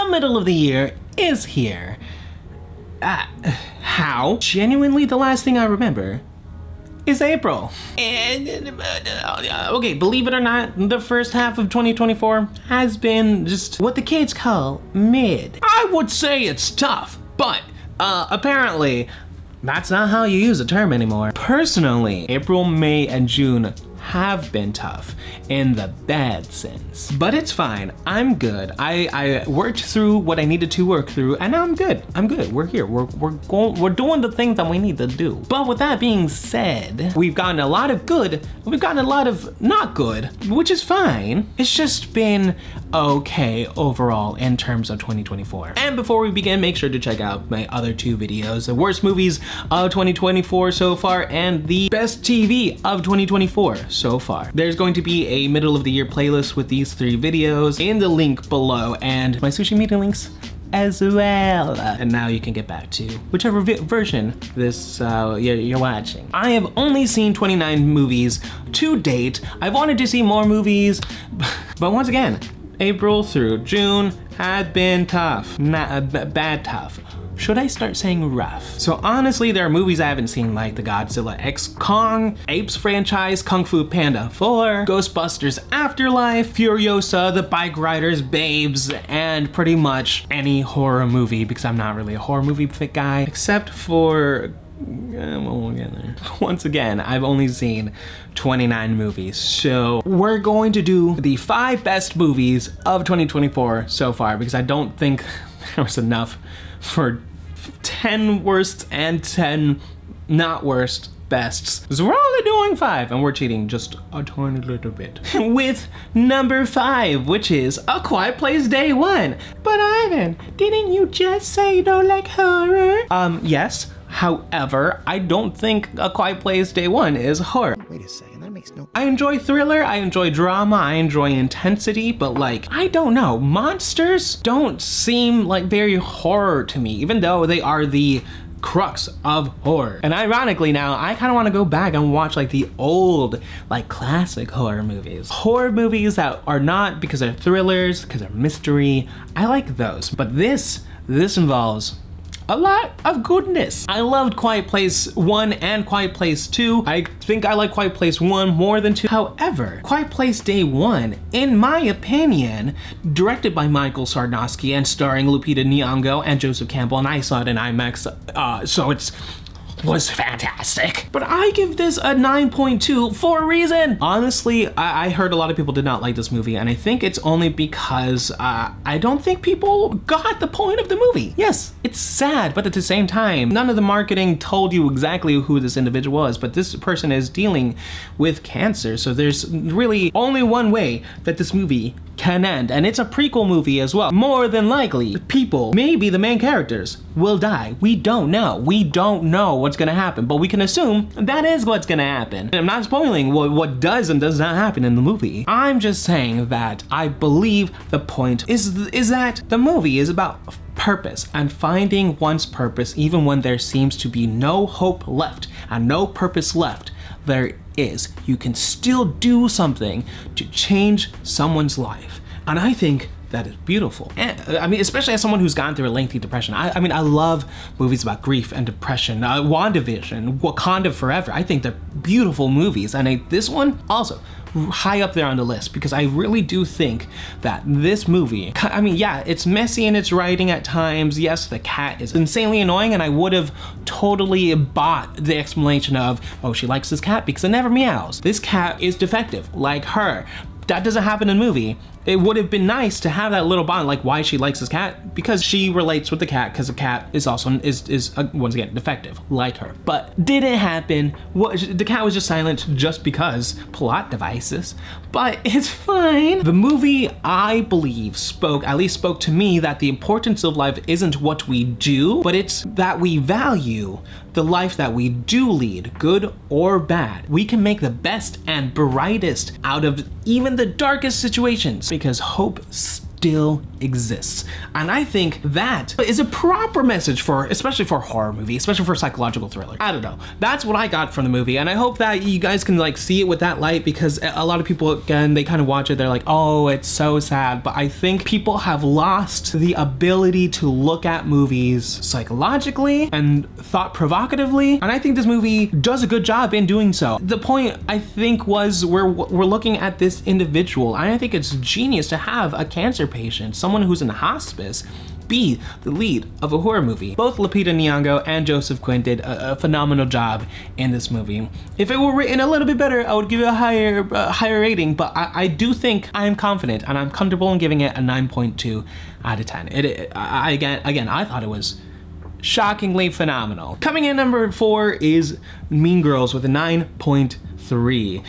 the middle of the year is here. How? Genuinely, the last thing I remember is April. Okay, believe it or not, the first half of 2024 has been just what the kids call mid. I would say it's tough, but apparently that's not how you use a term anymore. Personally, April, May, and June have been tough in the bad sense, but it's fine. I'm good. I worked through what I needed to work through, and now I'm good. We're here. We're doing the things that we need to do. But with that being said, we've gotten a lot of good. We've gotten a lot of not good, which is fine. It's just been okay overall in terms of 2024. And before we begin, make sure to check out my other two videos: the worst movies of 2024 so far and the best TV of 2024 so far. There's going to be a middle of the year playlist with these 3 videos in the link below, and my sushi media links as well. And now you can get back to whichever version this you're watching. I have only seen 29 movies to date. I've wanted to see more movies, but once again, April through June had been tough. Bad tough. Should I start saying rough? So honestly, there are movies I haven't seen, like the Godzilla x Kong, Apes franchise, Kung Fu Panda 4, Ghostbusters Afterlife, Furiosa, The Bike Riders, Babes, and pretty much any horror movie, because I'm not really a horror movie guy, except for we'll get there. Once again, I've only seen 29 movies. So we're going to do the 5 best movies of 2024 so far, because I don't think there was enough for 10 worst and 10 not worst bests. So we're only doing 5, and we're cheating just a tiny little bit. With number 5, which is A Quiet Place Day 1. But Ivan, didn't you just say you don't like horror? Yes. However, I don't think A Quiet Place Day 1 is horror. Wait a second, that makes no... I enjoy thriller, I enjoy drama, I enjoy intensity, but like, I don't know, monsters don't seem like very horror to me, even though they are the crux of horror. And ironically now, I kind of want to go back and watch like the old, like classic horror movies. Horror movies that are not because they're thrillers, because they're mystery. I like those, but this involves a lot of goodness. I loved Quiet Place 1 and Quiet Place 2. I think I like Quiet Place 1 more than 2. However, Quiet Place Day 1, in my opinion, directed by Michael Sarnowski and starring Lupita Nyong'o and Joseph Campbell, and I saw it in IMAX, so was fantastic. But I give this a 9.2 for a reason. Honestly, I heard a lot of people did not like this movie, and I think it's only because I don't think people got the point of the movie. Yes, it's sad, but at the same time, none of the marketing told you exactly who this individual was, but this person is dealing with cancer, so there's really only one way that this movie can end, and it's a prequel movie as well. More than likely, people, maybe the main characters, will die. We don't know. We don't know what's gonna happen, but we can assume that is what's gonna happen. I'm not spoiling what does and does not happen in the movie. I'm just saying that I believe the point is that the movie is about purpose and finding one's purpose even when there seems to be no hope left and no purpose left. There is. You can still do something to change someone's life. And I think that is beautiful. And, I mean, especially as someone who's gone through a lengthy depression. I mean, I love movies about grief and depression. WandaVision, Wakanda Forever. I think they're beautiful movies. And this one also high up there on the list, because I really do think that this movie, I mean, yeah, it's messy in its writing at times. Yes, the cat is insanely annoying, and I would have totally bought the explanation of, oh, she likes this cat because it never meows. This cat is defective, like her. That doesn't happen in the movie. It would have been nice to have that little bond, like why she likes this cat, because she relates with the cat, because the cat is also once again defective, like her. But didn't happen. The cat was just silent just because plot devices, but it's fine. The movie, I believe, at least spoke to me that the importance of life isn't what we do, but it's that we value the life that we do lead, good or bad. We can make the best and brightest out of even the darkest situations, because hope still exists. And I think that is a proper message for, especially for a horror movie, especially for a psychological thriller. I don't know. That's what I got from the movie, and I hope that you guys can like see it with that light, because a lot of people, again, they kind of watch it, they're like, oh, it's so sad. But I think people have lost the ability to look at movies psychologically and thought provocatively, and I think this movie does a good job in doing so. The point, I think, was we're looking at this individual, and I think it's genius to have a cancer patient, someone who's in hospice, be the lead of a horror movie. Both Lupita Nyong'o and Joseph Quinn did a phenomenal job in this movie. If it were written a little bit better, I would give it a higher rating, but I do think I am confident and I'm comfortable in giving it a 9.2 out of 10. Again, I thought it was shockingly phenomenal. Coming in number 4 is Mean Girls with a 9.3.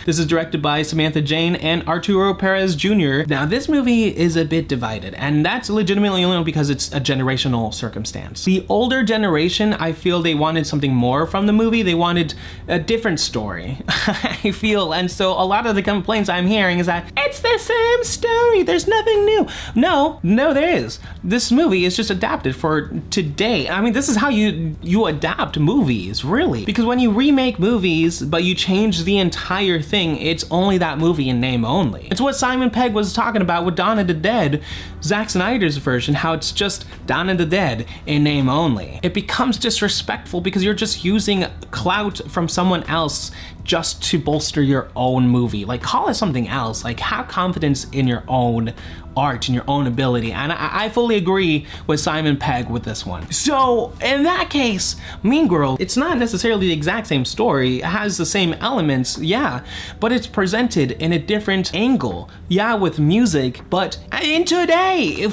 This is directed by Samantha Jane and Arturo Perez Jr. Now, this movie is a bit divided, and that's legitimately only because it's a generational circumstance. The older generation, I feel they wanted something more from the movie. They wanted a different story, I feel, and so a lot of the complaints I'm hearing is that it's the same story, there's nothing new. No, there is. This movie is just adapted for today. I mean, this is how you adapt movies, really, because when you remake movies, but you change the entire thing, it's only that movie in name only. It's what Simon Pegg was talking about with Dawn of the Dead, Zack Snyder's version, how it's just Dawn of the Dead in name only. It becomes disrespectful because you're just using clout from someone else just to bolster your own movie. Like, call it something else. Like, have confidence in your own art and your own ability. And I fully agree with Simon Pegg with this one. So in that case, Mean Girl, it's not necessarily the exact same story. It has the same elements, yeah, but it's presented in a different angle. Yeah, with music, but in today,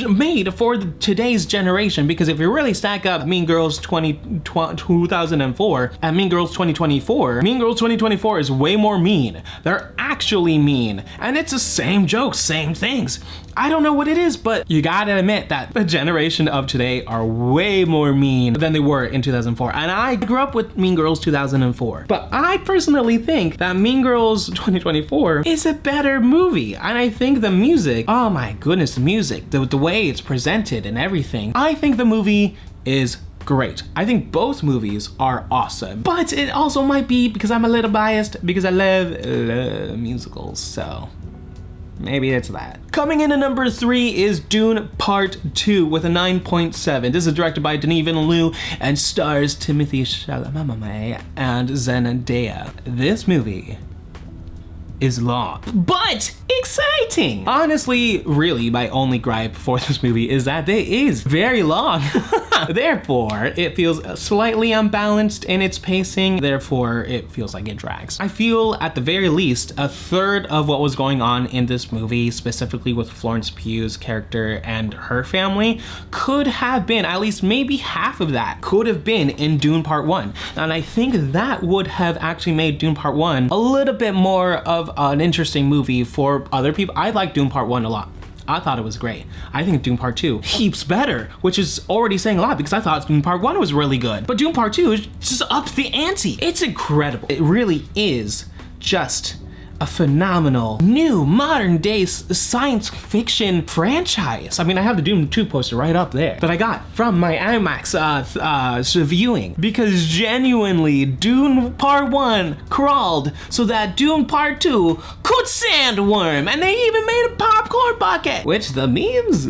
made for today's generation. Because if you really stack up Mean Girls 2004 and Mean Girls 2024, Mean Girls 2024 is way more mean. They're actually mean. And it's the same jokes, same things. I don't know what it is, but you gotta admit that the generation of today are way more mean than they were in 2004. And I grew up with Mean Girls 2004. But I personally think that Mean Girls 2024 is a better movie. And I think the music, oh my goodness, the music, the way it's presented and everything, I think the movie is great. I think both movies are awesome, but it also might be because I'm a little biased because I love musicals, so maybe it's that. Coming in at number 3 is Dune Part 2 with a 9.7. This is directed by Denis Villeneuve and stars Timothée Chalamet and Zendaya. This movie is long, but exciting. Honestly, really, my only gripe for this movie is that it is very long. Therefore, it feels slightly unbalanced in its pacing. Therefore, it feels like it drags. I feel, at the very least, a third of what was going on in this movie, specifically with Florence Pugh's character and her family, could have been, at least maybe half of that, could have been in Dune Part 1. And I think that would have actually made Dune Part 1 a little bit more of an interesting movie for other people. I like Dune Part 1 a lot. I thought it was great. I think Dune Part 2 heaps better, which is already saying a lot because I thought Dune Part 1 was really good. But Dune Part 2 is just up the ante. It's incredible. It really is just a phenomenal new modern day science fiction franchise. I mean, I have the Dune 2 poster right up there that I got from my IMAX viewing, because genuinely Dune Part 1 crawled so that Dune Part 2 could sandworm, and they even made a popcorn bucket, which the memes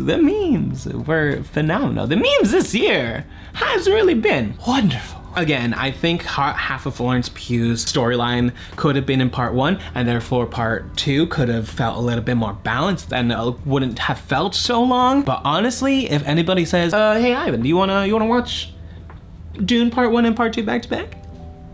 were phenomenal. The memes this year has really been wonderful. Again, I think half of Florence Pugh's storyline could have been in Part 1, and therefore Part 2 could have felt a little bit more balanced and wouldn't have felt so long. But honestly, if anybody says, hey Ivan, do you wanna watch Dune Part 1 and Part 2 back to back?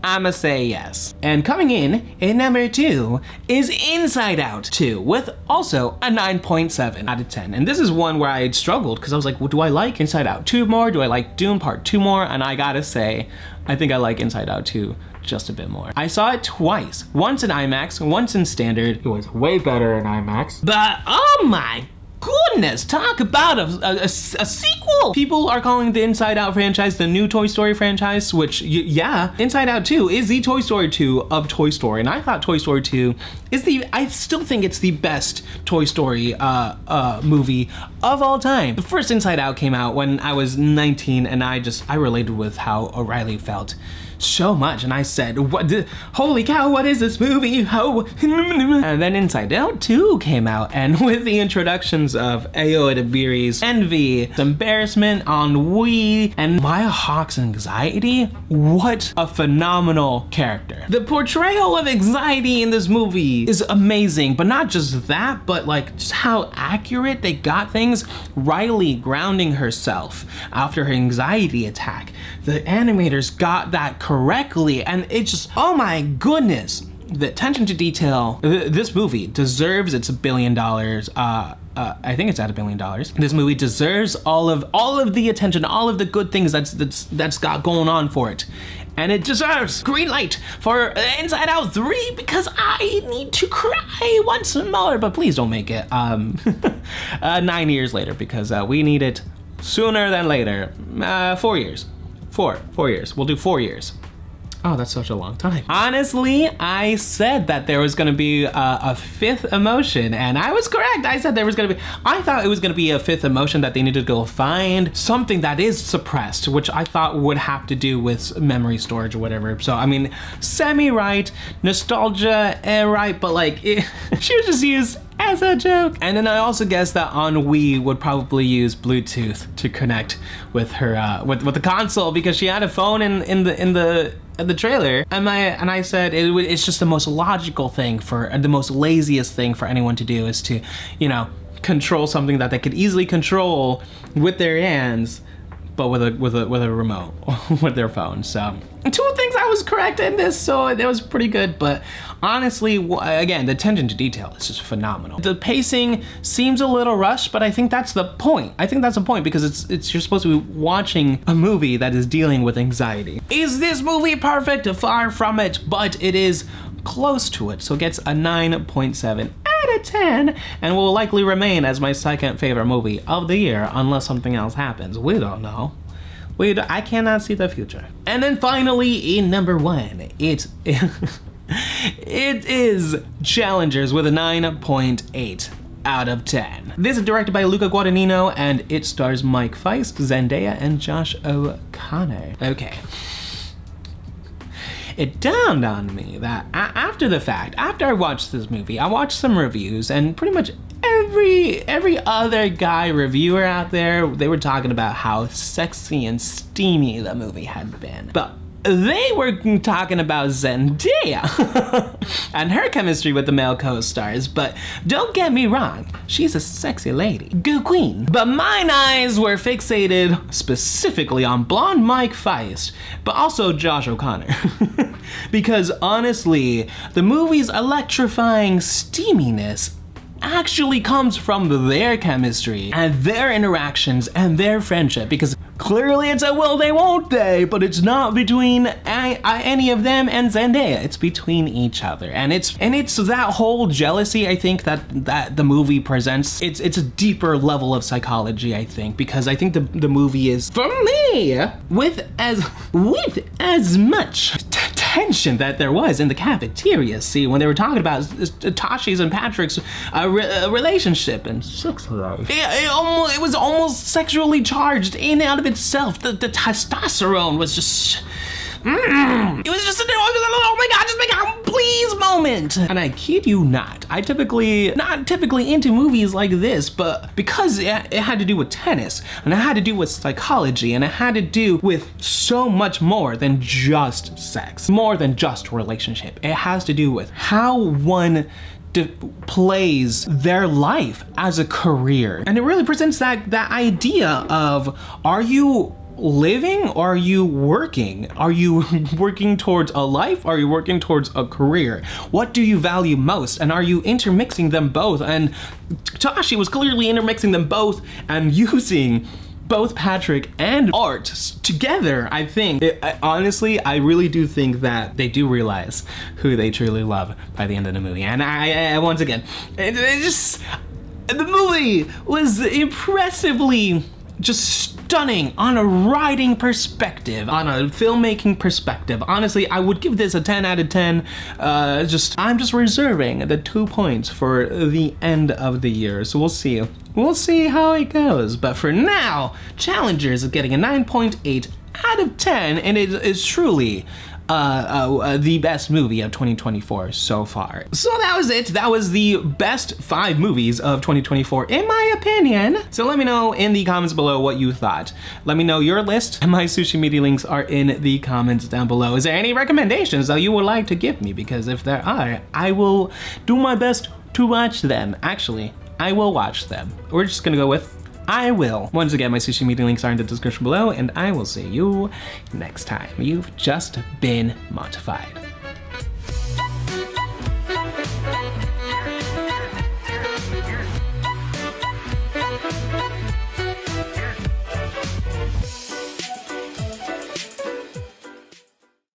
I'ma say yes. And coming in at number 2 is Inside Out 2 with also a 9.7 out of 10. And this is one where I struggled because I was like, well, do I like Inside Out 2 more? Do I like Dune Part 2 more? And I gotta say, I think I like Inside Out 2 just a bit more. I saw it twice, once in IMAX, once in standard. It was way better in IMAX. But oh my goodness, talk about a sequel! People are calling the Inside Out franchise the new Toy Story franchise, which, yeah, Inside Out 2 is the Toy Story 2 of Toy Story, and I thought Toy Story 2 is I still think it's the best Toy Story movie of all time. The first Inside Out came out when I was 19, and I related with how O'Reilly felt so much, and I said, holy cow, what is this movie? Oh. And then Inside Out 2 came out, and with the introductions of Ayo Edebiri's envy, embarrassment, ennui, and Maya Hawke's anxiety, what a phenomenal character. The portrayal of anxiety in this movie is amazing, but not just that, but like just how accurate they got things. Riley grounding herself after her anxiety attack. The animators got that correctly, and it just, oh my goodness. The attention to detail, this movie deserves its $1 billion. I think it's at $1 billion. This movie deserves all of the attention, all of the good things that's got going on for it. And it deserves green light for Inside Out 3 because I need to cry once more, but please don't make it 9 years later because we need it sooner than later. 4 years. 4 years. We'll do 4 years. Oh, that's such a long time. Honestly, I said that there was gonna be a fifth emotion, and I was correct. I said there was gonna be, I thought it was gonna be a fifth emotion that they needed to go find something that is suppressed, which I thought would have to do with memory storage or whatever. So, I mean, semi-right, nostalgia, right, but like, she was just used as a joke. And then I also guessed that Ennui would probably use Bluetooth to connect with her, with the console because she had a phone in the trailer, and I said it's just the most logical thing the most laziest thing for anyone to do is to, you know, control something that they could easily control with their hands, but with a remote with their phone. So 2 things I was correct in this, so it was pretty good. But honestly, again, the attention to detail is just phenomenal. The pacing seems a little rushed, but I think that's the point. I think that's the point because you're supposed to be watching a movie that is dealing with anxiety. Is this movie perfect? Far from it, but it is close to it. So it gets a 9.7 out of 10 and will likely remain as my second favorite movie of the year unless something else happens. We don't know. I cannot see the future. And then finally, in number 1, it is Challengers with a 9.8 out of 10. This is directed by Luca Guadagnino and it stars Mike Feist, Zendaya, and Josh O'Connor. Okay. It dawned on me that after the fact, after I watched this movie, I watched some reviews, and pretty much every other guy reviewer out there, they were talking about how sexy and steamy the movie had been. But they were talking about Zendaya and her chemistry with the male co-stars, but don't get me wrong, she's a sexy lady. Go queen. But mine eyes were fixated specifically on blonde Mike Feist, but also Josh O'Connor. Because honestly, the movie's electrifying steaminess actually comes from their chemistry and their interactions and their friendship, because clearly it's a will they won't they, but it's not between any of them and Zendaya, it's between each other. And it's that whole jealousy, I think, that the movie presents. It's a deeper level of psychology, I think, because I think the movie is, for me, with as much tension that there was in the cafeteria scene when they were talking about Tashi's and Patrick's relationship and sex life. It was almost sexually charged in and out of itself. The testosterone was just, it was just oh my god, just make a please moment. And I kid you not, not typically into movies like this, but because it had to do with tennis, and it had to do with psychology, and it had to do with so much more than just sex, more than just relationship. It has to do with how one plays their life as a career. And it really presents that idea of, are you living or are you working? Are you working towards a life? Are you working towards a career? What do you value most? And are you intermixing them both? And Tashi was clearly intermixing them both and using both Patrick and Art together. I think, honestly, I really do think that they do realize who they truly love by the end of the movie. And I once again, the movie was impressively just stunning on a writing perspective, on a filmmaking perspective. Honestly, I would give this a 10 out of 10. I'm just reserving the 2 points for the end of the year. So we'll see We'll see how it goes. But for now, Challengers is getting a 9.8 out of 10, and it is truly the best movie of 2024 so far. So that was it. That was the best 5 movies of 2024 in my opinion. So let me know in the comments below what you thought. Let me know your list, and my Sushi Media links are in the comments down below. Is there any recommendations that you would like to give me? Because if there are, I will do my best to watch them. Actually, I will watch them. We're just gonna go with I will. Once again, my Sushi Media links are in the description below, and I will see you next time. You've just been Montified.